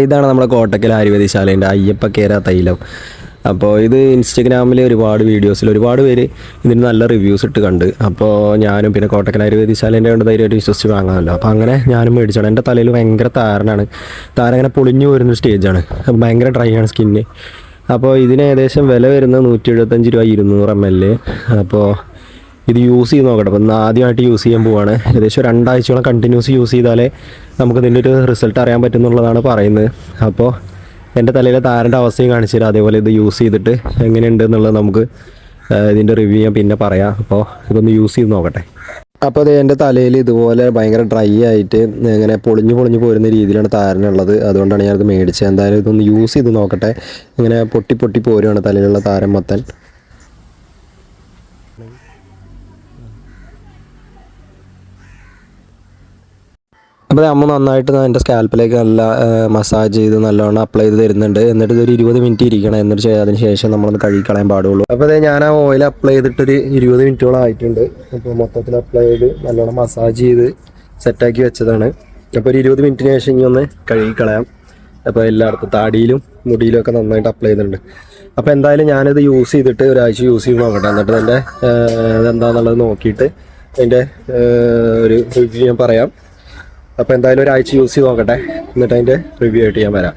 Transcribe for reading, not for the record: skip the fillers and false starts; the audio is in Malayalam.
ഇതാണ് നമ്മുടെ കോട്ടക്കൽ ആയുർവേദശാലേൻ്റെ അയ്യപ്പക്കേര തൈലം. അപ്പോൾ ഇത് ഇൻസ്റ്റഗ്രാമിൽ ഒരുപാട് വീഡിയോസിൽ ഒരുപാട് പേര് ഇതിന് നല്ല റിവ്യൂസ് ഇട്ട് കണ്ട്. അപ്പോൾ ഞാനും പിന്നെ കോട്ടക്കൽ ആയുർവേദശാലേൻ്റെ കൊണ്ട് ധൈര്യമായിട്ട് വിശ്വസിച്ച് വാങ്ങാമല്ലോ. അപ്പോൾ അങ്ങനെ ഞാനും മേടിച്ചാണ്. എൻ്റെ തലയിൽ ഭയങ്കര താരനാണ്, താരം ഇങ്ങനെ പൊളിഞ്ഞു വരുന്ന സ്റ്റേജാണ്, ഭയങ്കര ഡ്രൈ ആണ് സ്കിന്ന്. അപ്പോൾ ഇതിന് ഏകദേശം വില വരുന്നത് 175 രൂപ 200 ml. അപ്പോൾ ഇത് യൂസ് ചെയ്ത് നോക്കട്ടെ. അപ്പോൾ ഇന്ന് ആദ്യമായിട്ട് യൂസ് ചെയ്യാൻ പോവാണ്. ഏകദേശം 2 ആഴ്ചയോളം കണ്ടിന്യൂസ് യൂസ് ചെയ്താലേ നമുക്ക് ഇതിൻ്റെ ഒരു റിസൾട്ട് അറിയാൻ പറ്റുന്നുള്ളതാണ് പറയുന്നത്. അപ്പോൾ എൻ്റെ തലയിലെ താരൻ്റെ അവസ്ഥയും കാണിച്ചു തരാം. അതേപോലെ ഇത് യൂസ് ചെയ്തിട്ട് എങ്ങനെയുണ്ട് എന്നുള്ളത് നമുക്ക് ഇതിൻ്റെ റിവ്യൂ ഞാൻ പിന്നെ പറയാം. അപ്പോൾ ഇതൊന്ന് യൂസ് ചെയ്ത് നോക്കട്ടെ. അപ്പോൾ അത് എൻ്റെ തലയിൽ ഇതുപോലെ ഭയങ്കര ഡ്രൈ ആയിട്ട് ഇങ്ങനെ പൊളിഞ്ഞു പോരുന്ന രീതിയിലാണ് താരനുള്ളത്. അതുകൊണ്ടാണ് ഞാനത് മേടിച്ചത്. എന്തായാലും ഇതൊന്ന് യൂസ് ചെയ്ത് നോക്കട്ടെ. ഇങ്ങനെ പൊട്ടി പോരുകയാണ് തലയിലുള്ള താരം മൊത്തം. അപ്പോൾ അമ്മ നന്നായിട്ട് എൻ്റെ സ്കാൽപ്പിലേക്ക് നല്ല മസാജ് ചെയ്ത് നല്ലോണം അപ്ലൈ ചെയ്ത് തരുന്നുണ്ട്. എന്നിട്ട് ഇതൊരു 20 മിനിറ്റ് ഇരിക്കണം. എന്നിട്ട് അതിന് ശേഷം നമ്മളൊന്ന് കഴുകിക്കളയാൻ പാടുള്ളൂ. അപ്പോൾ അതെ ഞാൻ ആ ഓയിൽ അപ്ലൈ ചെയ്തിട്ടൊരു 20 മിനിറ്റോളം ആയിട്ടുണ്ട്. അപ്പോൾ മൊത്തത്തിൽ അപ്ലൈ ചെയ്ത് നല്ലോണം മസാജ് ചെയ്ത് സെറ്റാക്കി വെച്ചതാണ്. അപ്പോൾ ഒരു 20 മിനിറ്റിന് ശേഷം ഇനി ഒന്ന് കഴുകിക്കളയാം. അപ്പോൾ എല്ലായിടത്തും താടിയിലും മുടിയിലും ഒക്കെ നന്നായിട്ട് അപ്ലൈ ചെയ്തിട്ടുണ്ട്. അപ്പോൾ എന്തായാലും ഞാനിത് യൂസ് ചെയ്തിട്ട് ഒരാഴ്ച യൂസ് ചെയ്ത് നോക്കട്ടെ. എന്നിട്ട് എൻ്റെ ഇതെന്താണെന്നുള്ളത് നോക്കിയിട്ട് അതിൻ്റെ ഒരു റിവ്യൂ ഞാൻ പറയാം. അപ്പോൾ എന്തായാലും ഒരാഴ്ച യൂസ് ചെയ്ത് നോക്കട്ടെ. എന്നിട്ട് അതിൻ്റെ റിവ്യൂ ആയിട്ട് ഞാൻ വരാം.